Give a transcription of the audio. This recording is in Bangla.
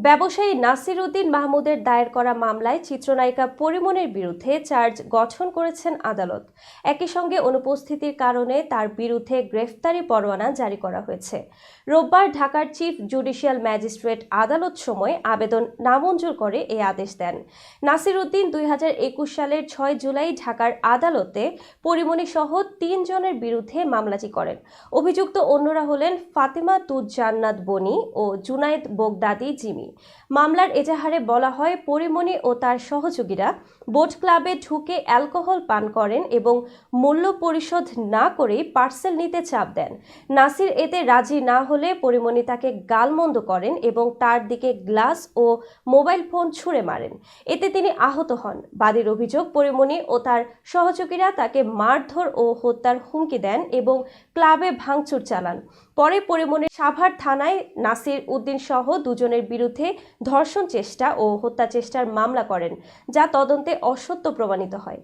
ব্যবসায়ী নাসির উদ্দিন মাহমুদের দায়ের করা মামলায় চিত্রনায়িকা পরিমণের বিরুদ্ধে চার্জ গঠন করেছেন আদালত। একই সঙ্গে অনুপস্থিতির কারণে তার বিরুদ্ধে গ্রেফতারি পরোয়ানা জারি করা হয়েছে। রোববার ঢাকার চিফ জুডিশিয়াল ম্যাজিস্ট্রেট আদালত সময় আবেদন নামঞ্জুর করে এই আদেশ দেন। নাসির উদ্দিন 2021 সালের 6 জুলাই ঢাকার আদালতে পরিমণি সহ 3 জনের বিরুদ্ধে মামলাটি করেন। অভিযুক্ত অন্যরা হলেন ফাতেমা তুজ জান্নাত বনি ও জুনায়েদ বোগদাদি জিমি। মামলার এজাহারে বলা হয়, পরিমণি ও তার সহযোগীরা বোট ক্লাবে ঢুকে অ্যালকোহল পান করেন এবং মূল্য পরিশোধ না করেই পার্সেল নিতে চাপ দেন। নাসির এতে রাজি না হলে পরিমণি তাকে গালমন্দ করেন এবং তার দিকে গ্লাস ও মোবাইল ফোন ছুঁড়ে মারেন। এতে তিনি আহত হন। বাদীর অভিযোগ, পরিমণি ও তার সহযোগীরা তাকে মারধর ও হত্যার হুমকি দেন এবং ক্লাবে ভাঙচুর চালান। পরে পরিমণি সাভার থানায় নাসির উদ্দিন সহ দুজনের বিরুদ্ধে ধর্ষণ চেষ্টা ও হত্যা চেষ্টার মামলা করেন, যা তদন্তে অসত্য প্রমাণিত হয়।